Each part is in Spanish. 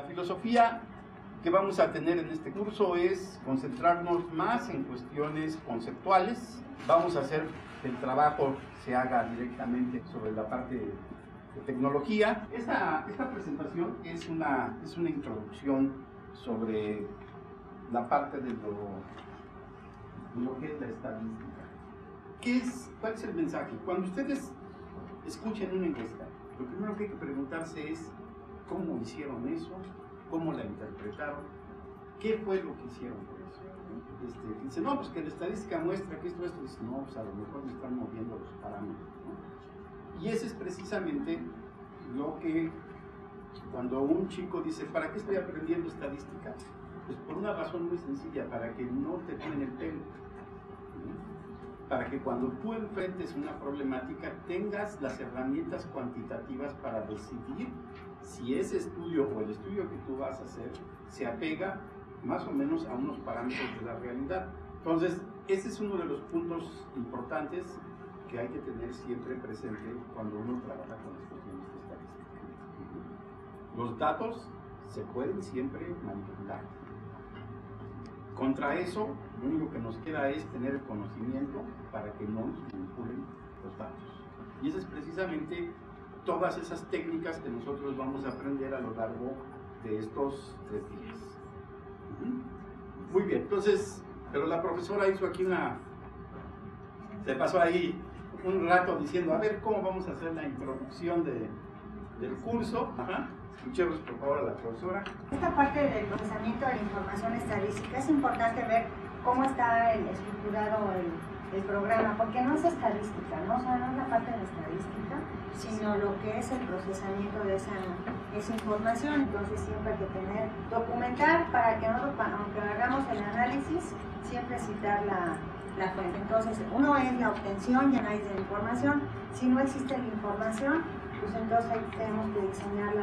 La filosofía que vamos a tener en este curso es concentrarnos más en cuestiones conceptuales. Vamos a hacer que el trabajo se haga directamente sobre la parte de tecnología. Esta presentación es una introducción sobre la parte de lo que es la estadística. ¿Cuál es el mensaje? Cuando ustedes escuchen una encuesta, lo primero que hay que preguntarse es cómo hicieron eso, cómo la interpretaron, qué fue lo que hicieron por eso. Dice, no, pues que la estadística muestra que esto, dice, no, pues a lo mejor me están moviendo los parámetros, ¿no? Y ese es precisamente lo que, cuando un chico dice, ¿para qué estoy aprendiendo estadística? Pues por una razón muy sencilla, para que no te tomen el pelo, ¿no? Para que cuando tú enfrentes una problemática tengas las herramientas cuantitativas para decidir si ese estudio o el estudio que tú vas a hacer se apega más o menos a unos parámetros de la realidad. Entonces, ese es uno de los puntos importantes que hay que tener siempre presente cuando uno trabaja con las cuestiones de estadística. Los datos se pueden siempre manipular. Contra eso, lo único que nos queda es tener el conocimiento para que no nos manipulen los datos. Y esa es precisamente todas esas técnicas que nosotros vamos a aprender a lo largo de estos 3 días. Muy bien, entonces, pero la profesora hizo aquí se pasó ahí un rato diciendo, a ver, ¿cómo vamos a hacer la introducción del curso? Escuchemos por favor a la profesora. Esta parte del procesamiento de la información estadística es importante ver cómo está estructurado el programa, porque no es estadística, ¿no? O sea, no es la parte de la estadística, sino lo que es el procesamiento de esa información. Entonces siempre hay que documentar para que nosotros, aunque hagamos el análisis, siempre citar la fuente. Entonces, uno es la obtención y análisis de la información. Si no existe la información, pues entonces ahí tenemos que diseñar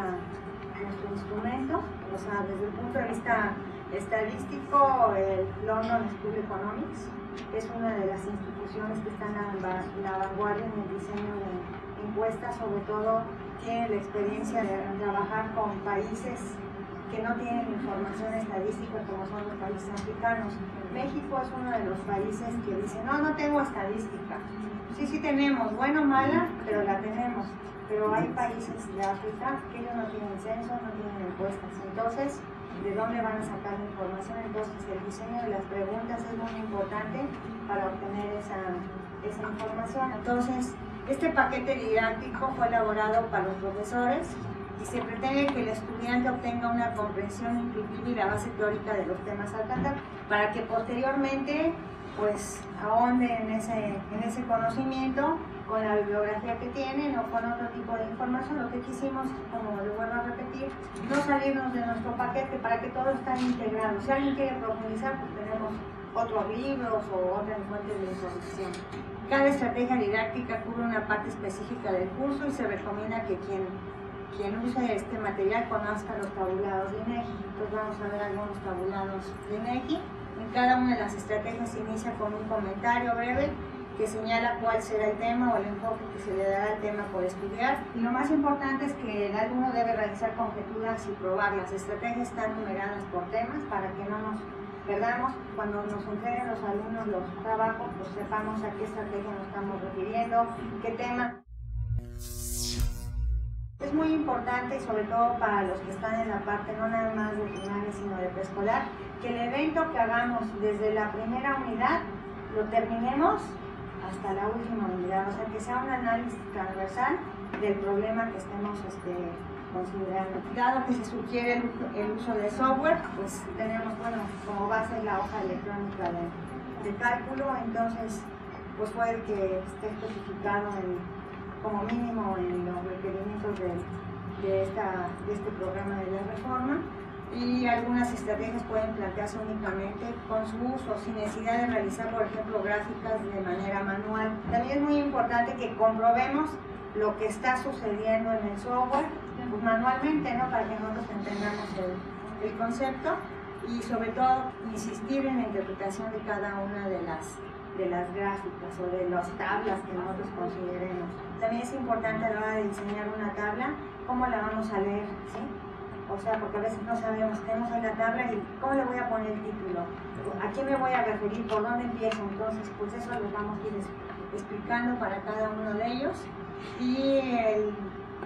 nuestro instrumento. O sea, desde el punto de vista estadístico, el London School of Economics es una de las instituciones que están a la vanguardia en el diseño de encuestas, sobre todo tiene la experiencia de trabajar con países que no tienen información estadística como son los países africanos. México es uno de los países que dice, no tengo estadística. Sí tenemos, bueno o mala, pero la tenemos. Pero hay países de África que ellos no tienen censo, no tienen encuestas. Entonces, ¿de dónde van a sacar la información? Entonces, el diseño de las preguntas es muy importante para obtener esa información. Entonces, este paquete didáctico fue elaborado para los profesores y se pretende que el estudiante obtenga una comprensión intuitiva y la base teórica de los temas a tratar, para que posteriormente pues ahonde en ese conocimiento con la bibliografía que tienen o con otro tipo de información. Lo que quisimos, como lo vuelvo a repetir, no salirnos de nuestro paquete para que todo esté integrado. Si alguien quiere profundizar, pues tenemos otros libros o otras fuentes de información. Cada estrategia didáctica cubre una parte específica del curso y se recomienda que quien use este material conozca los tabulados de INEGI. Entonces vamos a ver algunos tabulados de INEGI. En cada una de las estrategias se inicia con un comentario breve que señala cuál será el tema o el enfoque que se le dará al tema por estudiar. Y lo más importante es que el alumno debe realizar conjeturas y probar. Las estrategias están numeradas por temas para que no nos perdamos. Cuando nos entreguen los alumnos los trabajos, pues sepamos a qué estrategia nos estamos refiriendo, qué tema. Es muy importante, y sobre todo para los que están en la parte no nada más de primaria, sino de preescolar, que el evento que hagamos desde la primera unidad lo terminemos hasta la última unidad, o sea, que sea un análisis transversal del problema que estemos considerando. Dado que se sugiere el uso de software, pues tenemos, como base la hoja electrónica de cálculo, entonces pues fue el que esté especificado como mínimo en los requerimientos de este programa de la reforma. Y algunas estrategias pueden plantearse únicamente con su uso, sin necesidad de realizar, por ejemplo, gráficas de manera manual. También es muy importante que comprobemos lo que está sucediendo en el software, pues manualmente, ¿no? Para que nosotros entendamos el concepto y sobre todo insistir en la interpretación de cada una de las gráficas o de las tablas que nosotros consideremos. También es importante a la hora de diseñar una tabla, cómo la vamos a leer, ¿sí? O O sea, porque a veces no sabemos, tenemos ahí la tabla y ¿cómo le voy a poner el título? ¿A quién me voy a referir? ¿Por dónde empiezo? Entonces, pues eso lo vamos a ir explicando para cada uno de ellos. Y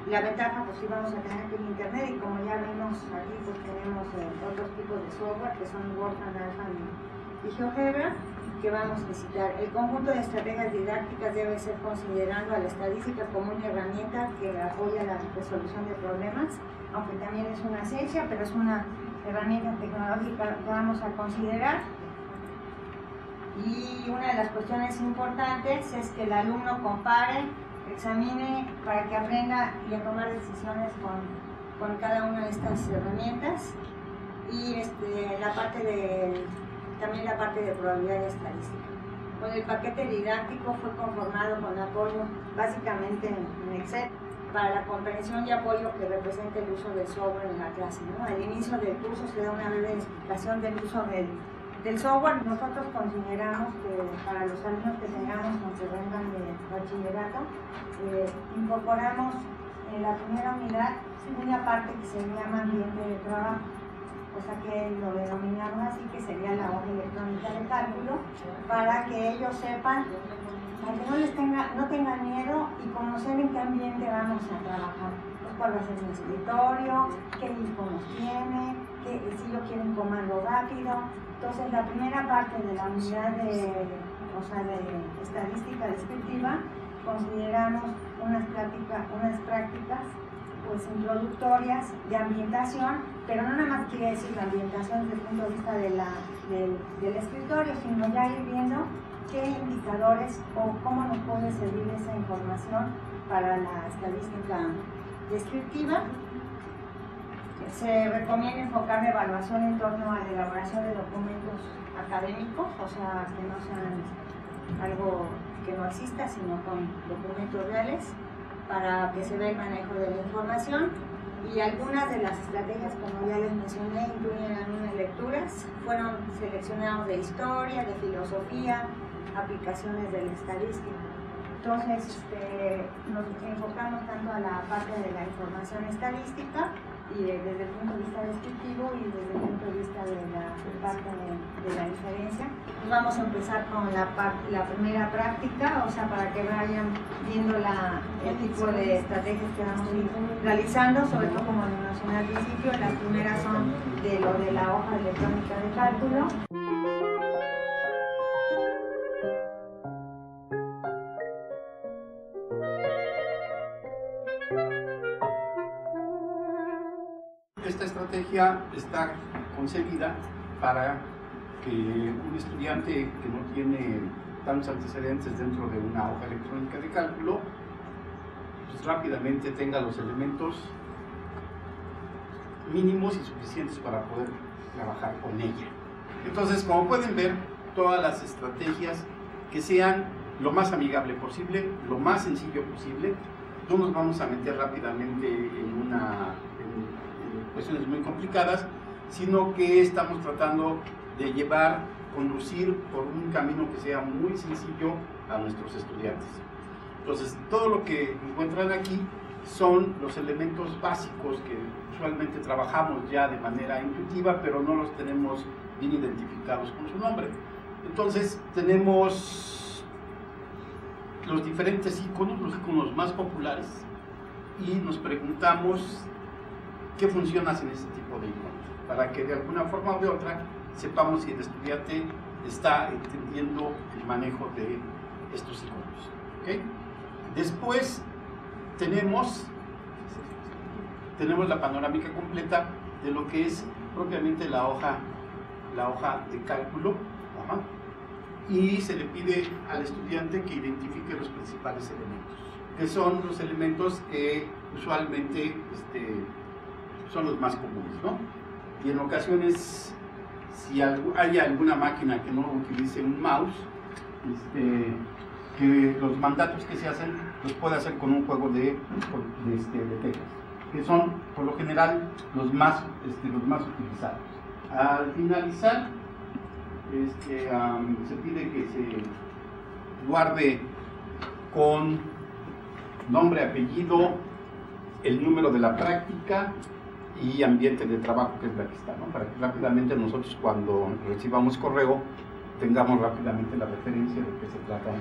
la ventaja, pues sí vamos a tener aquí el internet, y como ya vimos aquí, pues tenemos otros tipos de software que son Word, Alpha y GeoGebra, que vamos a visitar. El conjunto de estrategias didácticas debe ser considerando a la estadística como una herramienta que apoya la resolución de problemas, aunque también es una ciencia, pero es una herramienta tecnológica que vamos a considerar. Y una de las cuestiones importantes es que el alumno compare, examine, para que aprenda y a tomar decisiones con cada una de estas herramientas. Y también la parte de probabilidad y estadística. Bueno, el paquete didáctico fue conformado con apoyo básicamente en Excel para la comprensión y apoyo que representa el uso del software en la clase, ¿no? Al inicio del curso se da una breve explicación del uso del software. Nosotros consideramos que para los alumnos que tengamos que vengan de bachillerato, incorporamos en la primera unidad una parte que se llama ambiente de trabajo, o sea que lo denominamos así, que sería la hoja electrónica de cálculo, para que ellos sepan, para que no tengan miedo y conocer en qué ambiente vamos a trabajar. Pues cuál va a ser su escritorio, qué iconos tiene, si ellos quieren comando rápido. Entonces la primera parte de la unidad de estadística descriptiva, consideramos unas prácticas pues introductorias de ambientación, pero no nada más quiere decir la ambientación desde el punto de vista del escritorio, sino ya ir viendo qué indicadores o cómo nos puede servir esa información para la estadística descriptiva. Se recomienda enfocar la evaluación en torno a la elaboración de documentos académicos, o sea, que no sean algo que no exista, sino con documentos reales, para que se vea el manejo de la información. Y algunas de las estrategias, como ya les mencioné, incluyen algunas lecturas, fueron seleccionados de historia, de filosofía, aplicaciones de la estadística. Entonces, nos enfocamos tanto a la parte de la información estadística y desde el punto de vista descriptivo y desde el punto de vista de la parte de la inferencia. Vamos a empezar con la primera práctica, o sea, para que vayan viendo el tipo de estrategias que vamos a ir realizando, sobre todo como les mencioné al principio. Las primeras son de lo de la hoja electrónica de cálculo. Esta estrategia está concebida para que un estudiante que no tiene tantos antecedentes dentro de una hoja electrónica de cálculo, pues rápidamente tenga los elementos mínimos y suficientes para poder trabajar con ella. Entonces, como pueden ver, todas las estrategias que sean lo más amigable posible, lo más sencillo posible. No nos vamos a meter rápidamente en cuestiones muy complicadas, sino que estamos tratando de conducir por un camino que sea muy sencillo a nuestros estudiantes. Entonces, todo lo que encuentran aquí son los elementos básicos que usualmente trabajamos ya de manera intuitiva, pero no los tenemos bien identificados con su nombre. Entonces, tenemos los diferentes iconos, los iconos más populares, y nos preguntamos qué funciones en este tipo de iconos, para que de alguna forma o de otra sepamos si el estudiante está entendiendo el manejo de estos iconos. ¿Okay? Después tenemos la panorámica completa de lo que es propiamente la hoja de cálculo. Ajá. Y se le pide al estudiante que identifique los principales elementos, que son los elementos que usualmente son los más comunes, ¿no? Y en ocasiones, si hay alguna máquina que no utilice un mouse, que los mandatos que se hacen los puede hacer con un juego de teclas, que son por lo general los más utilizados. Al finalizar, se pide que se guarde con nombre, apellido, el número de la práctica y ambiente de trabajo, que es la que está, ¿no? Para que rápidamente nosotros, cuando recibamos correo, tengamos rápidamente la referencia de qué se tratan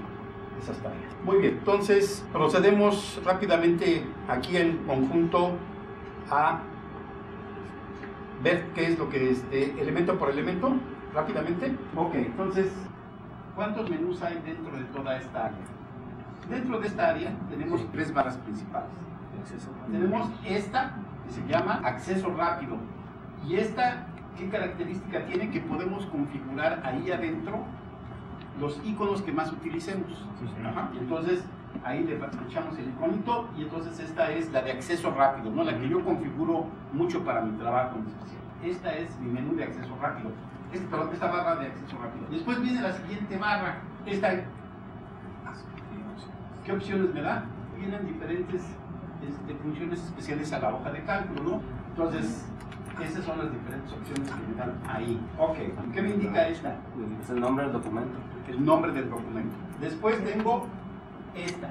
esas tareas. Muy bien, entonces procedemos rápidamente aquí en conjunto a ver qué es lo que elemento por elemento, rápidamente. Ok, entonces, ¿cuántos menús hay dentro de toda esta área? Dentro de esta área tenemos 3 barras principales. Tenemos esta, que se llama acceso rápido. Y esta, ¿qué característica tiene? Que podemos configurar ahí adentro los iconos que más utilicemos. Ajá. Entonces, ahí le echamos el iconito y entonces esta es la de acceso rápido, ¿no? La que yo configuro mucho para mi trabajo en especial. Esta es mi menú de acceso rápido. Esta barra de acceso rápido. Después viene la siguiente barra. Esta, ¿qué opciones me da? Vienen diferentes funciones especiales a la hoja de cálculo, ¿no? Entonces, esas son las diferentes opciones que me dan ahí. Ok, ¿qué me indica esta? Es el nombre del documento. El nombre del documento. Después tengo esta.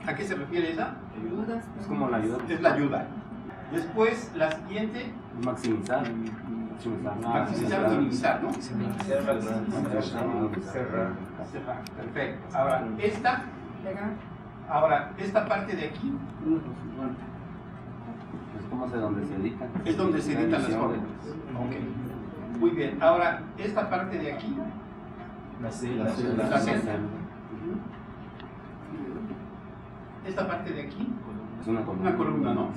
¿A qué se refiere esa? Ayuda. Es como la ayuda. Es la ayuda. Después, la siguiente. Maximizar. Maximizar, minimizar, ¿no? Cerrar. Perfecto. Ahora, esta parte de aquí. Es como donde se editan. Es donde se editan las fórmulas. Ok. Muy bien. Ahora, esta parte de aquí. La celda. Esta parte de aquí. Es una columna, ¿no?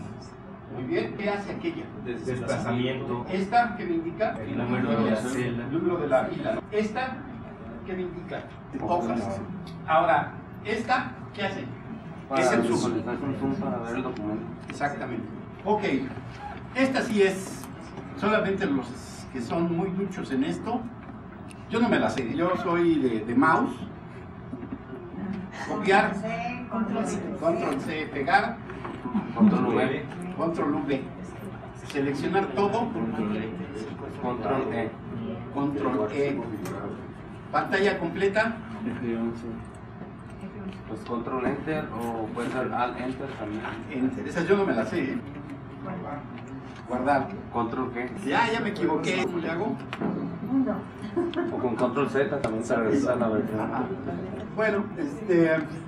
Muy bien. ¿Qué hace aquella? Desplazamiento. Esta, ¿qué me indica? El número de la celda. El número de la fila, ¿no? Esta, ¿qué me indica? Hojas. Ahora, esta, ¿qué hace? Es el zoom. Para ver el documento. Exactamente. Ok. Esta sí es solamente los que son muy duchos en esto. Yo no me la sé. Yo soy de mouse. Copiar. Control C, pegar. Control V. Seleccionar todo. Control E. Pantalla completa. Pues control enter o puede ser alt enter también. Enter. Esa yo no me la sé, ¿eh? Guardar. Control qué. Ya me equivoqué. ¿Cómo le hago? O con control Z también se revisa la versión. Ajá. Bueno,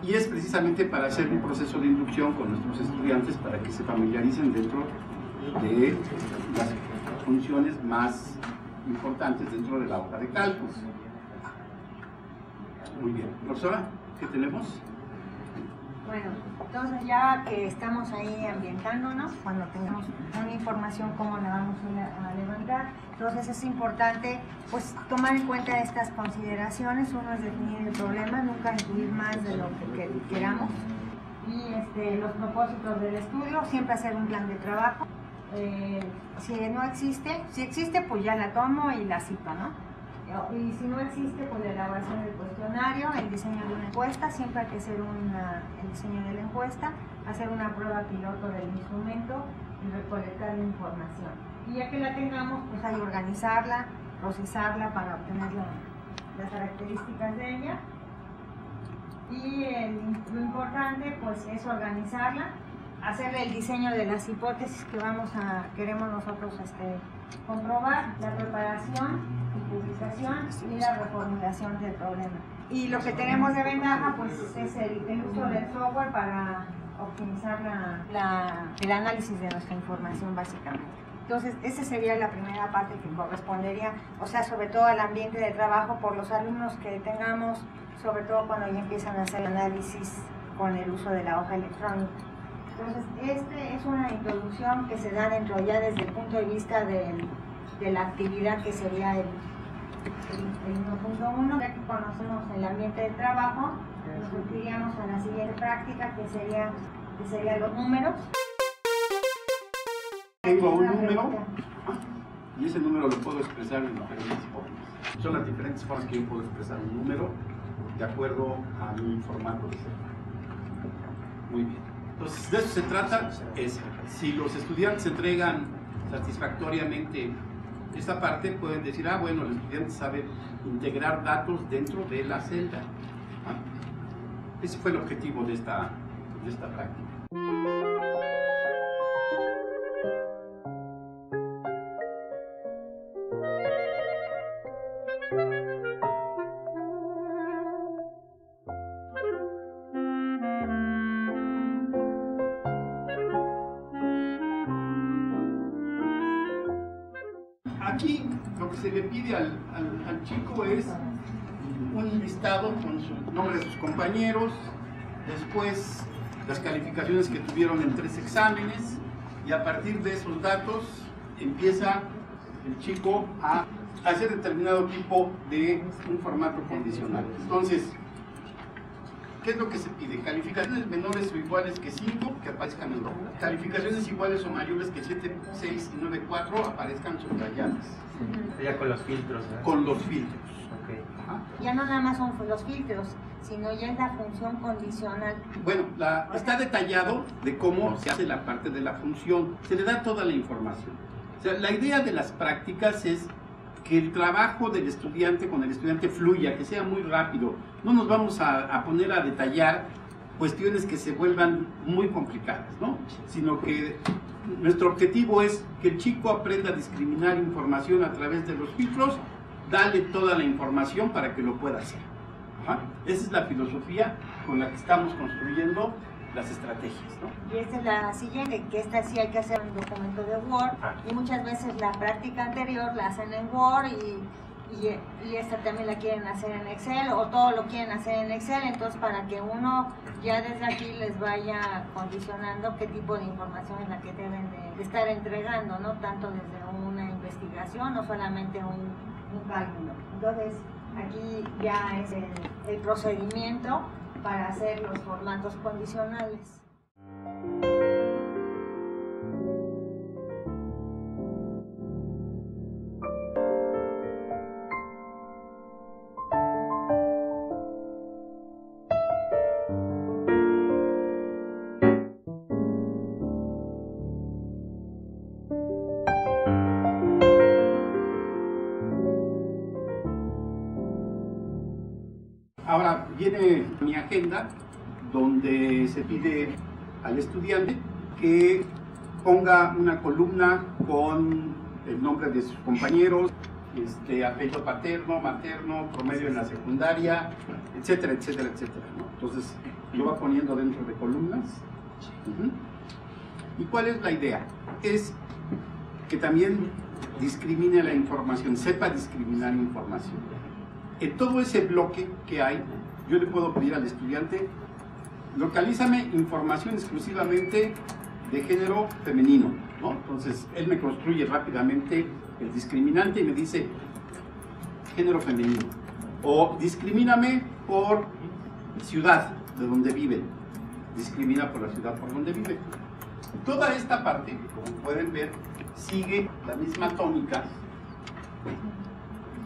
y es precisamente para hacer un proceso de inducción con nuestros estudiantes para que se familiaricen dentro de las funciones más importantes dentro de la hoja de cálculo. Muy bien. Profesora, ¿qué tenemos? Bueno, entonces ya que estamos ahí ambientándonos, cuando tengamos una información, cómo la vamos a levantar, entonces es importante pues tomar en cuenta estas consideraciones. Uno es definir el problema, nunca incluir más de lo que queramos, y los propósitos del estudio, siempre hacer un plan de trabajo. Si no existe, si existe pues ya la tomo y la cito, ¿no? Y si no existe, pues la elaboración del cuestionario, el diseño de una encuesta, siempre hay que hacer el diseño de la encuesta, hacer una prueba piloto del instrumento y recolectar la información. Y ya que la tengamos, pues hay que organizarla, procesarla para obtener las características de ella. Y lo importante pues es organizarla, hacerle el diseño de las hipótesis que queremos nosotros comprobar, la preparación y publicación y la reformulación del problema. Y lo que tenemos de ventaja pues es el uso del software para optimizar el análisis de nuestra información básicamente. Entonces, esa sería la primera parte que correspondería, o sea, sobre todo al ambiente de trabajo por los alumnos que tengamos, sobre todo cuando ya empiezan a hacer análisis con el uso de la hoja electrónica. Entonces, es una introducción que se da dentro ya desde el punto de vista de la actividad que sería el 1.1. Ya que conocemos el ambiente de trabajo, nos iríamos a la siguiente práctica que serían los números. Tengo un número y ese número lo puedo expresar en diferentes formas. Son las diferentes formas que yo puedo expresar un número de acuerdo a mi formato de ser. Muy bien. Entonces, de eso se trata. Si los estudiantes entregan satisfactoriamente esta parte, pueden decir, bueno, el estudiante sabe integrar datos dentro de la celda. Ese fue el objetivo de esta práctica. Aquí lo que se le pide al chico es un listado con su nombre de sus compañeros, después las calificaciones que tuvieron en 3 exámenes, y a partir de esos datos empieza el chico a hacer determinado tipo de un formato condicional. Entonces, ¿qué es lo que se pide? Calificaciones menores o iguales que 5 que aparezcan en rojo. Calificaciones iguales o mayores que 7, 6 y 9, 4 aparezcan subrayadas. Ya con los filtros, ¿verdad? Con los filtros. Okay. Ajá. Ya no nada más son los filtros, sino ya es la función condicional. Bueno, está detallado de cómo se hace la parte de la función. Se le da toda la información. O sea, la idea de las prácticas es que el trabajo del estudiante con el estudiante fluya, que sea muy rápido. No nos vamos a poner a detallar cuestiones que se vuelvan muy complicadas, ¿no? Sino que nuestro objetivo es que el chico aprenda a discriminar información a través de los filtros, darle toda la información para que lo pueda hacer. Ajá. Esa es la filosofía con la que estamos construyendo las estrategias, ¿no? Y esta es la siguiente, que esta sí hay que hacer un documento de Word, y muchas veces la práctica anterior la hacen en Word y esta también la quieren hacer en Excel, o todo lo quieren hacer en Excel. Entonces, para que uno ya desde aquí les vaya condicionando qué tipo de información es la que deben de estar entregando, no tanto desde una investigación o solamente un cálculo. Entonces, aquí ya es el procedimiento para hacer los formatos condicionales. Ahora viene mi agenda, donde se pide al estudiante que ponga una columna con el nombre de sus compañeros, apellido paterno, materno, promedio en la secundaria, etcétera, etcétera, etcétera, ¿no? Entonces lo va poniendo dentro de columnas. ¿Y cuál es la idea? Es que también discrimine la información, sepa discriminar información. En todo ese bloque que hay, yo le puedo pedir al estudiante: localízame información exclusivamente de género femenino, ¿no? Entonces, él me construye rápidamente el discriminante y me dice género femenino. O discrimíname por ciudad de donde vive. Discrimina por la ciudad por donde vive. Toda esta parte, como pueden ver, sigue la misma tónica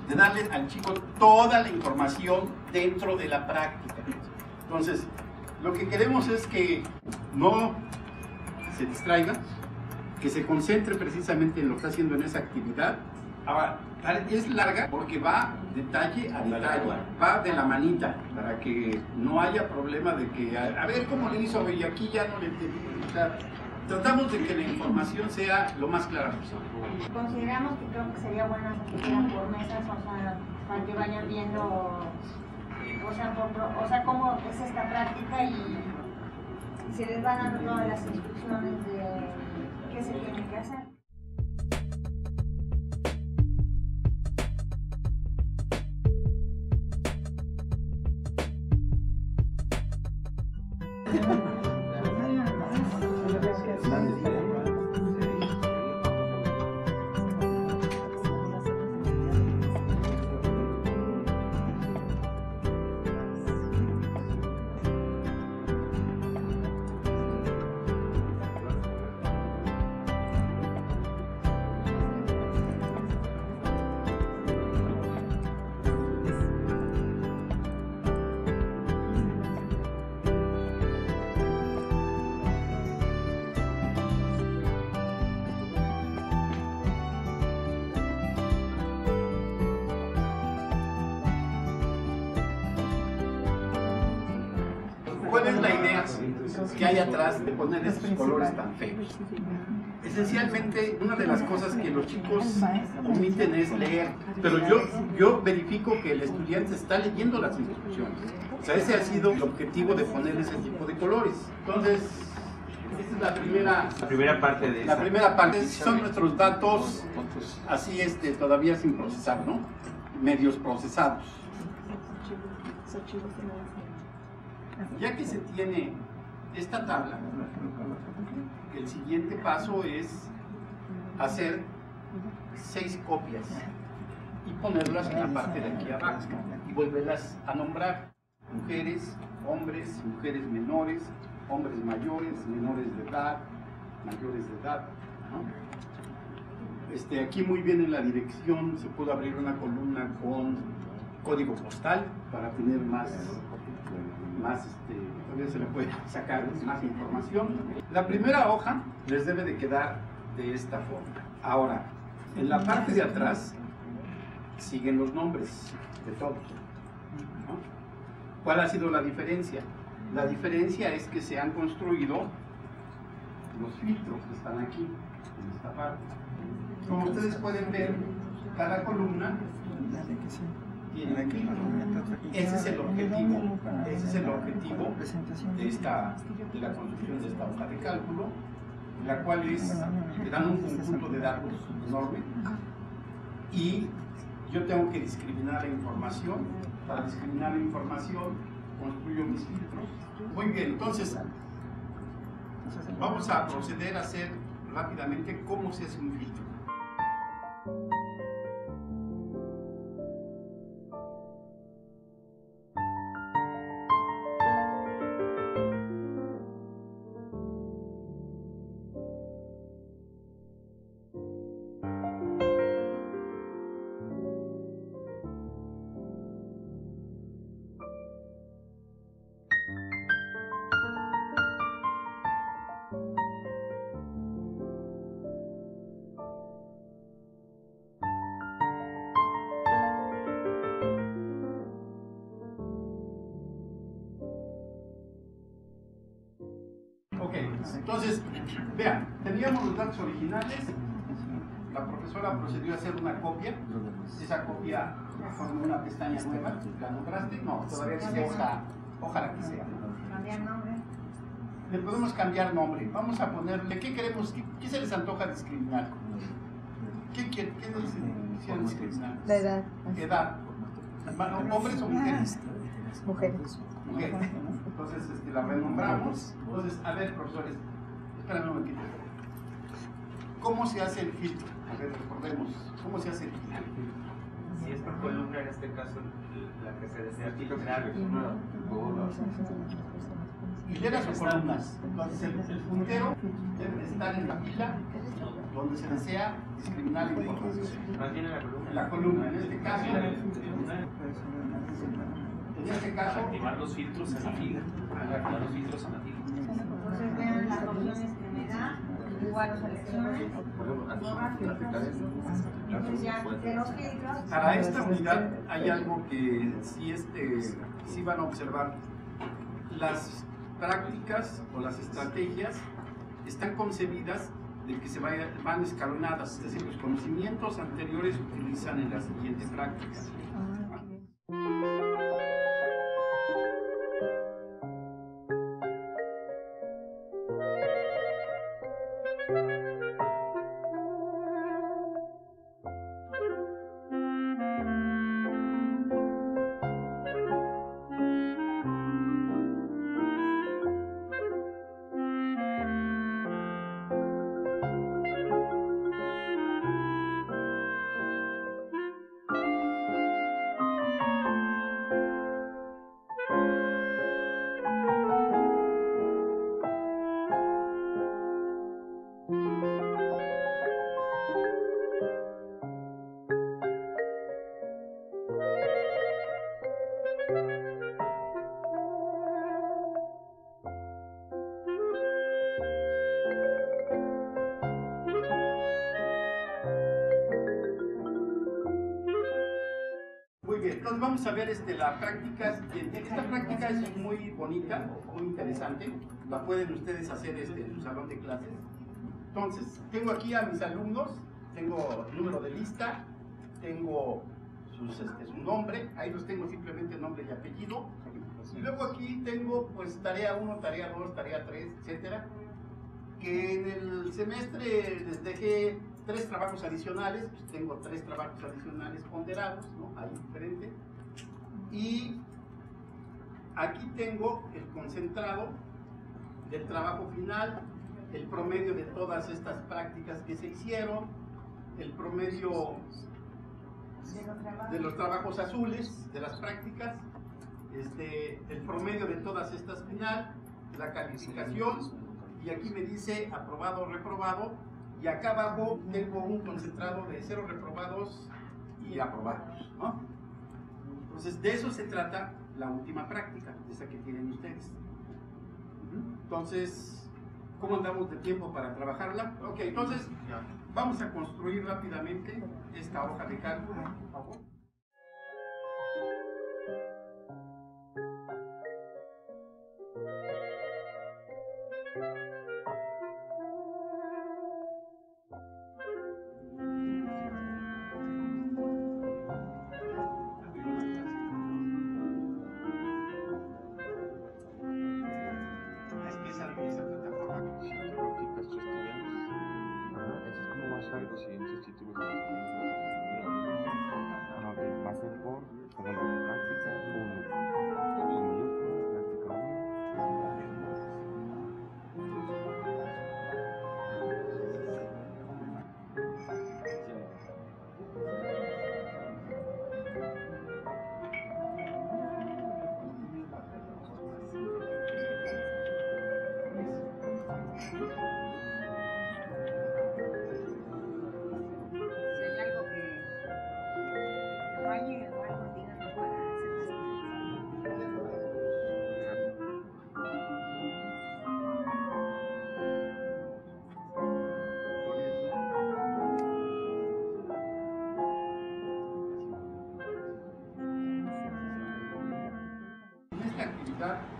de darle al chico toda la información dentro de la práctica. Entonces, lo que queremos es que no se distraiga, que se concentre precisamente en lo que está haciendo en esa actividad. Ahora, es larga porque va detalle a detalle, va de la manita, para que no haya problema de que, a ver cómo le hizo, y aquí ya no le entendí. O sea, tratamos de que la información sea lo más clara posible. Consideramos que creo que sería bueno que fueran por mesas, o sea, para que vayan viendo, o sea, cómo es esta práctica y se les van dando todas las instrucciones de qué se tiene que hacer. ¿Cuál es la idea que hay atrás de poner esos colores tan feos? Esencialmente, una de las cosas que los chicos omiten es leer, pero yo verifico que el estudiante está leyendo las instrucciones. O sea, ese ha sido el objetivo de poner ese tipo de colores. Entonces, Esta es La primera parte de la esa. primera parte. Son nuestros datos así todavía sin procesar, ¿no? Medios procesados. Ya que se tiene esta tabla, el siguiente paso es hacer 6 copias y ponerlas en la parte de aquí abajo y volverlas a nombrar: mujeres, hombres, mujeres menores, hombres mayores, menores de edad, mayores de edad, ¿no? Aquí muy bien en la dirección se puede abrir una columna con código postal para tener todavía se le puede sacar más información. La primera hoja les debe de quedar de esta forma. Ahora, en la parte de atrás siguen los nombres de todos, ¿no? ¿Cuál ha sido la diferencia? La diferencia es que se han construido los filtros que están aquí, en esta parte. Como ustedes pueden ver, cada columna tiene aquí. Ese es el objetivo. Ese es el objetivo de la construcción de esta hoja de cálculo, la cual te dan un conjunto de datos enorme y yo tengo que discriminar la información. Para discriminar la información construyo mis filtros. Muy bien, entonces vamos a proceder a hacer rápidamente cómo se hace un filtro. Entonces, vean, teníamos los datos originales, la profesora procedió a hacer una copia, esa copia formó una pestaña nueva, ¿la nombraste? No, todavía dice hoja la que sea. Cambiar nombre. Le podemos cambiar nombre, vamos a ponerle, ¿qué queremos? ¿Qué se les antoja discriminar? ¿Qué quisieran discriminar? La edad. Edad. ¿Hombres o mujeres? Mujeres. Mujeres. Entonces la renombramos. Entonces, a ver, profesores, espérame un momentito. ¿Cómo se hace el filtro? A ver, recordemos, ¿cómo se hace el filtro? Si es por columna, en este caso, la que se desea filtro general, Hileras o columnas. Entonces, el puntero debe estar en la fila donde se desea discriminar la información. Más bien en la columna. La columna, en este caso. En este caso, activar los filtros en la fila. Activar los filtros en la fila. Entonces vean las opciones que me da, igual lo seleccionen, borrar filtros. Entonces ya de los filtros. para esta unidad hay algo que sí van a observar. Las prácticas o las estrategias están concebidas de que van escalonadas, es decir, los conocimientos anteriores se utilizan en la siguiente práctica. Entonces vamos a ver la práctica siguiente. Esta práctica es muy bonita, muy interesante. La pueden ustedes hacer en su salón de clases. Entonces, tengo aquí a mis alumnos, tengo el número de lista, tengo su nombre, ahí los tengo simplemente nombre y apellido. Y luego aquí tengo pues tarea 1, tarea 2, tarea 3, etcétera. que en el semestre les dejé 3 trabajos adicionales, pues tengo 3 trabajos adicionales ponderados, ¿no? Ahí diferente. Y aquí tengo el concentrado del trabajo final, el promedio de todas estas prácticas que se hicieron, el promedio de los trabajos azules, de las prácticas, el promedio de todas estas final, la calificación, y aquí me dice aprobado o reprobado, y acá abajo tengo un concentrado de 0 reprobados y aprobados, ¿no? Entonces de eso se trata la última práctica, esa que tienen ustedes. Entonces, ¿cómo andamos de tiempo para trabajarla? Ok, entonces vamos a construir rápidamente esta hoja de cálculo, por favor. Es que esa plataforma. Prácticas de estudiantes. Ajá, eso es como bajar los siguientes títulos de los no, que pasen por como la práctica 1. En mayúscula, práctica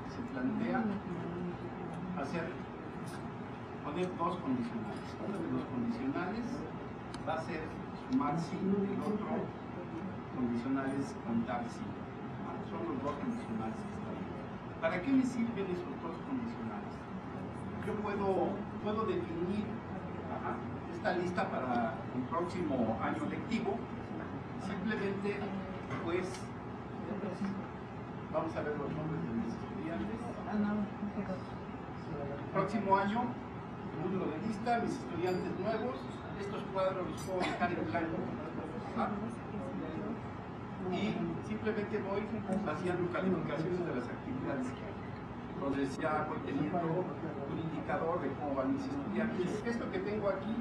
Se plantea poner 2 condicionales. Uno de los condicionales va a ser sumar sí, el otro condicional es contar sí. Son los 2 condicionales que están ahí. ¿Para qué me sirven esos 2 condicionales? Yo puedo definir esta lista para el próximo año lectivo. Simplemente, pues, vamos a ver los nombres de mis estudiantes. Próximo año, número de lista, mis estudiantes nuevos. Estos cuadros los puedo dejar en blanco. Y simplemente voy haciendo calificaciones de las actividades que hay. Entonces ya voy teniendo un indicador de cómo van mis estudiantes. Esto que tengo aquí,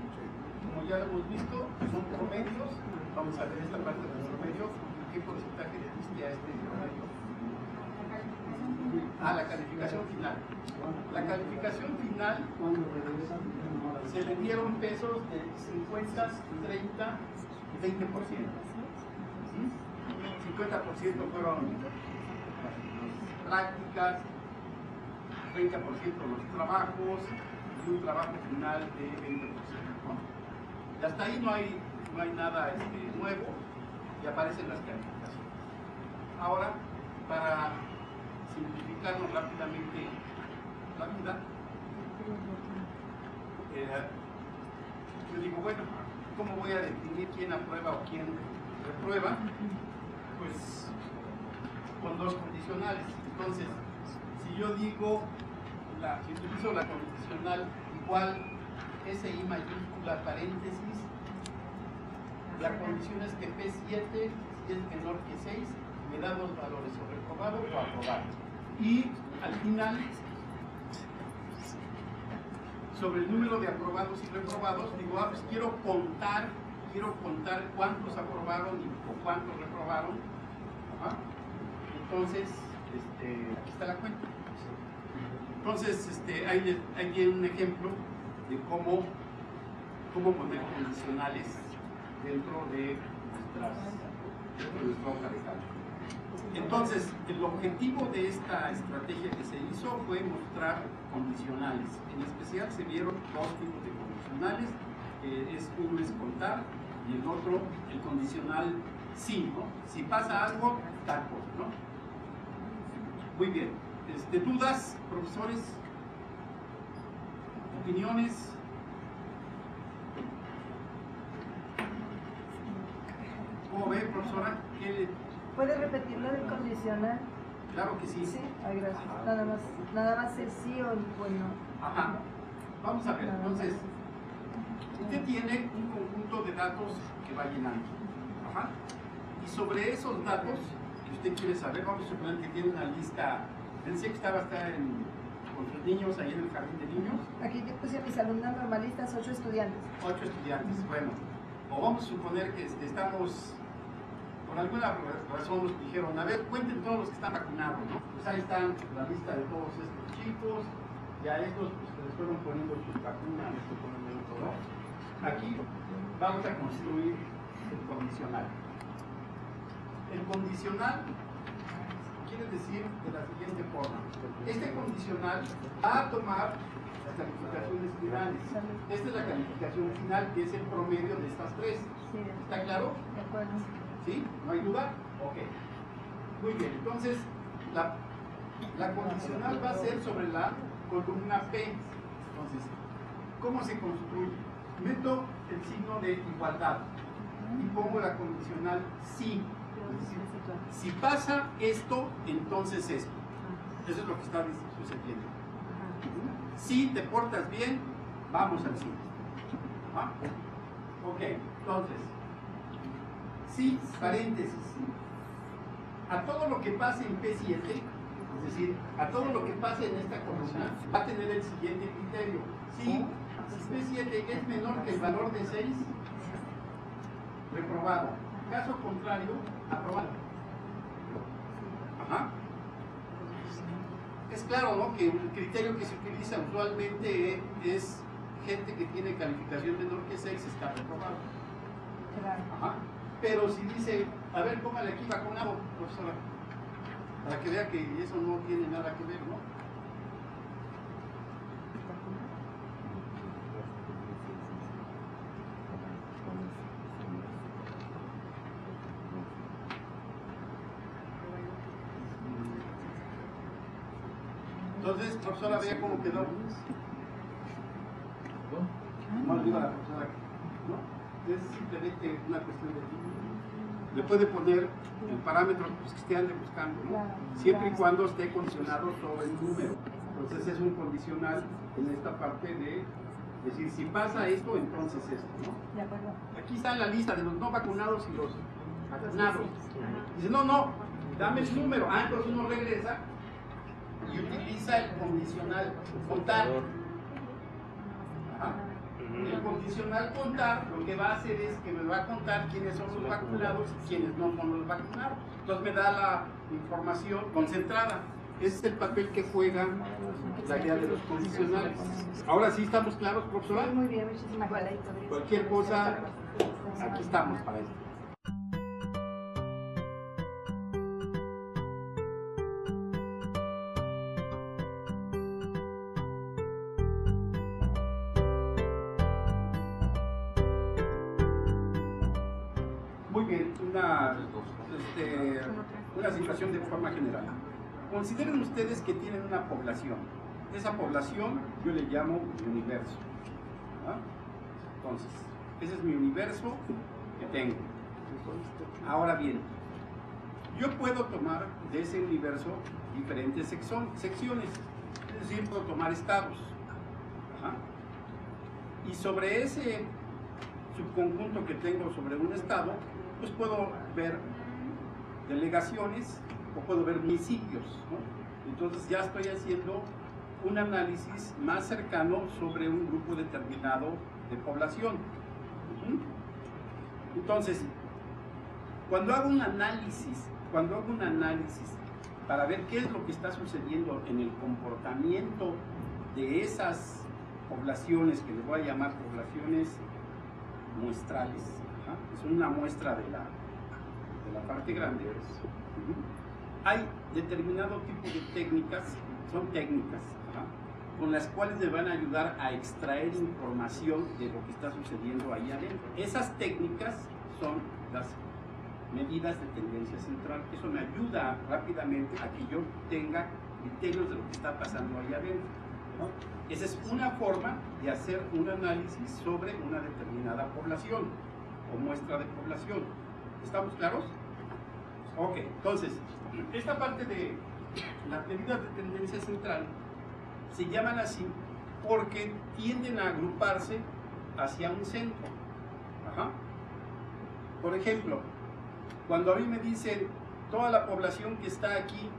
como ya lo hemos visto, son promedios. Vamos a ver esta parte de los promedios. ¿Qué porcentaje le diste a este promedio? La calificación final. La calificación final se le dieron pesos de 50, 30, 20%. 50% fueron las prácticas, 30% los trabajos y un trabajo final de 20%. ¿No? Y hasta ahí no hay nada nuevo y aparecen las calificaciones. Ahora, para simplificarnos rápidamente la vida, yo digo, bueno, ¿cómo voy a definir quién aprueba o quién reprueba? Pues con 2 condicionales. Entonces, si yo digo, si utilizo la condicional igual SI mayúscula paréntesis, la condición es que P7 si es menor que 6, me da 2 valores, o reprobado o aprobado. Y al final, sobre el número de aprobados y reprobados, digo, pues quiero contar cuántos aprobaron o cuántos reprobaron. Entonces, aquí está la cuenta. Entonces, ahí viene un ejemplo de cómo poner condicionales dentro de nuestra hoja de cálculo. Entonces, el objetivo de esta estrategia que se hizo fue mostrar condicionales. En especial se vieron 2 tipos de condicionales. Uno es contar y el otro, el condicional sí, ¿no? Si pasa algo, tal cosa, ¿no? Muy bien. ¿Dudas, profesores? ¿Opiniones? ¿Cómo ve, profesora? ¿Puede repetir lo del condicional? Claro que sí. Sí. Ay, gracias. Nada más el sí o el bueno. Ajá. Vamos a ver, entonces, usted tiene un conjunto de datos que va llenando. Ajá. Y sobre esos datos que usted quiere saber, vamos a suponer que tiene una lista. Él decía que estaba con sus niños ahí en el jardín de niños. Aquí yo puse a mis alumnas normalistas, 8 estudiantes. 8 estudiantes, bueno. O vamos a suponer que estamos, por alguna razón nos dijeron, a ver, cuenten todos los que están vacunados, ¿no? Pues ahí están la lista de todos estos chicos, y a estos pues, se les fueron poniendo sus vacunas, les fueron poniendo todo. Aquí vamos a construir el condicional. El condicional quiere decir de la siguiente forma. Este condicional va a tomar las calificaciones finales. Esta es la calificación final, que es el promedio de estas tres. Sí. ¿Está claro? De acuerdo. ¿Sí? ¿No hay duda? Ok. Muy bien, entonces la condicional va a ser sobre la columna P. Entonces, ¿cómo se construye? Meto el signo de igualdad y pongo la condicional sí. Es decir, si pasa esto, entonces esto. Eso es lo que está sucediendo. Si te portas bien, vamos al sí. ¿Ah? Ok, entonces, sí, paréntesis. A todo lo que pase en P7, es decir, a todo lo que pase en esta columna, va a tener el siguiente criterio. Si P7 es menor que el valor de 6, reprobado. Caso contrario, aprobado. Ajá. Es claro, ¿no?, que el criterio que se utiliza usualmente es gente que tiene calificación menor que 6 está reprobado. Ajá. Pero si dice, a ver, póngale aquí vacunado, profesora, para que vea que eso no tiene nada que ver, ¿no? Entonces, profesora, vea cómo quedó. No le digo a la profesora que no, es simplemente una cuestión de tiempo. Le puede poner el parámetro pues, que usted ande buscando, ¿no? Siempre y cuando esté condicionado sobre el número. Entonces es un condicional en esta parte de decir, si pasa esto, entonces esto, ¿no? De acuerdo. Aquí está la lista de los no vacunados y los vacunados. Dice, no, dame el número. Ah, entonces uno regresa y utiliza el condicional contar. Ajá. El condicional contar lo que va a hacer es que me va a contar quiénes son los vacunados y quiénes no son los vacunados. Entonces me da la información concentrada. Ese es el papel que juega la guía de los condicionales. Ahora sí estamos claros, profesora. Muy bien, muchísimas gracias. Cualquier cosa, aquí estamos para esto. Muy bien, una situación de forma general. Consideren ustedes que tienen una población. Esa población yo le llamo universo. ¿Ah? Entonces, ese es mi universo que tengo. Ahora bien, yo puedo tomar de ese universo diferentes secciones. Es decir, puedo tomar estados. Ajá. Y sobre ese subconjunto que tengo sobre un estado, pues puedo ver delegaciones o puedo ver municipios, ¿no? Entonces ya estoy haciendo un análisis más cercano sobre un grupo determinado de población. Entonces, cuando hago un análisis para ver qué es lo que está sucediendo en el comportamiento de esas poblaciones, que les voy a llamar poblaciones muestrales, es una muestra de la parte grande. Hay determinado tipo de técnicas, son técnicas, con las cuales me van a ayudar a extraer información de lo que está sucediendo ahí adentro. Esas técnicas son las medidas de tendencia central. Eso me ayuda rápidamente a que yo tenga criterios de lo que está pasando ahí adentro. ¿no? Esa es una forma de hacer un análisis sobre una determinada población o muestra de población. ¿Estamos claros? Ok, entonces, esta parte de las medidas de tendencia central se llaman así porque tienden a agruparse hacia un centro. Ajá. Por ejemplo, cuando a mí me dicen toda la población que está aquí,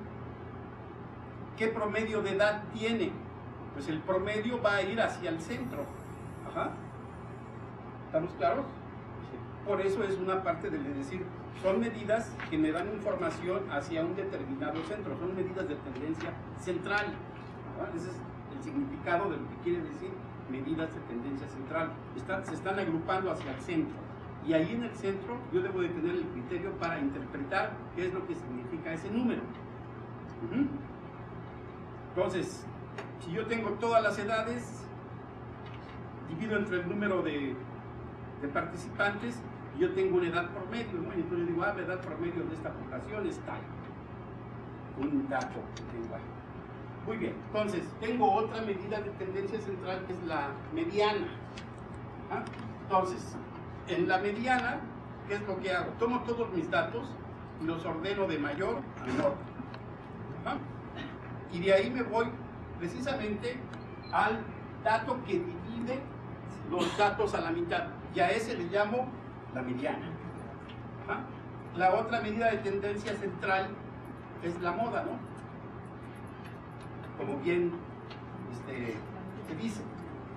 ¿qué promedio de edad tiene? Pues el promedio va a ir hacia el centro. Ajá. ¿Estamos claros? Por eso es una parte de decir, son medidas que me dan información hacia un determinado centro, son medidas de tendencia central. ¿Verdad? Ese es el significado de lo que quiere decir medidas de tendencia central. Se están agrupando hacia el centro. Y ahí en el centro yo debo de tener el criterio para interpretar qué es lo que significa ese número. Entonces, si yo tengo todas las edades, divido entre el número de participantes, y yo tengo una edad promedio, ¿no? Y entonces yo digo, la edad promedio de esta población es tal. Un dato que tengo ahí. Muy bien, entonces tengo otra medida de tendencia central que es la mediana. ¿Ah? Entonces, en la mediana, ¿qué es lo que hago? Tomo todos mis datos y los ordeno de mayor a menor. ¿Ah? Y de ahí me voy precisamente al dato que divide los datos a la mitad. Y a ese le llamo la mediana. ¿Ah? La otra medida de tendencia central es la moda, ¿no? Como bien se dice,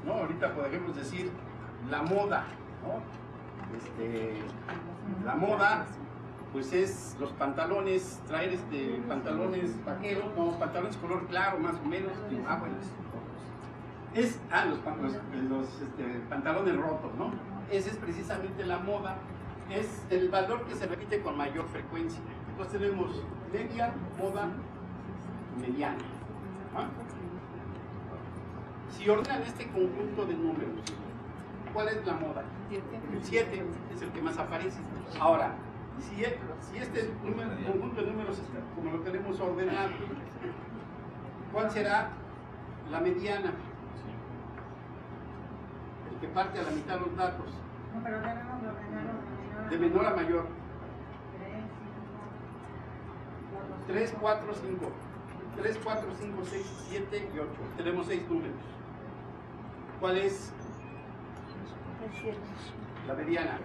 ¿no? Ahorita podemos decir la moda, ¿no? La moda, pues es los pantalones, traer pantalones vaqueros, no, pantalones color claro, más o menos. Bueno, los pantalones rotos, ¿no? Esa es precisamente la moda, es el valor que se repite con mayor frecuencia. Entonces tenemos media, moda, mediana. ¿Ah? Si ordenan este conjunto de números, ¿cuál es la moda? El 7 es el que más aparece. Ahora, si este conjunto de números está como lo tenemos ordenado, ¿cuál será la mediana? El que parte a la mitad los datos. No, pero debemos ordenarlo de menor a mayor. 3, 4, 5. 3, 4, 5, 6, 7 y 8. Tenemos 6 números. ¿Cuál es la mediana?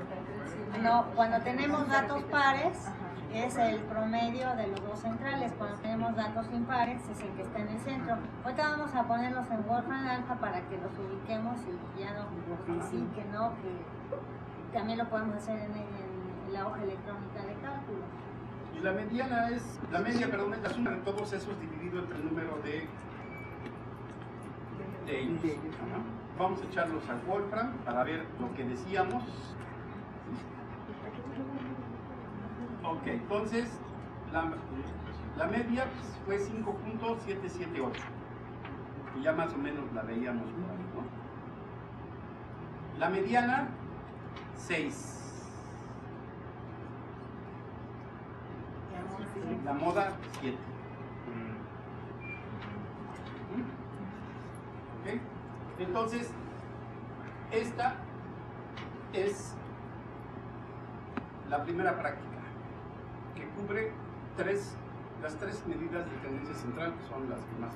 No, cuando tenemos datos pares es el promedio de los dos centrales. Cuando tenemos datos impares es el que está en el centro. Ahorita vamos a ponerlos en Wolfram Alpha para que los ubiquemos y ya no, sí, que no, que también lo podemos hacer en la hoja electrónica de cálculo. Y la mediana es, la media, perdón, es la suma de todos esos dividido entre el número de ellos. Ajá. Vamos a echarlos al Wolfram para ver lo que decíamos. Ok, entonces la media pues, fue 5.778, y ya más o menos la veíamos por ahí, ¿no? La mediana, 6. La moda, 7. ¿Okay? Entonces, esta es la primera práctica que cubre las tres medidas de tendencia central, que son las que más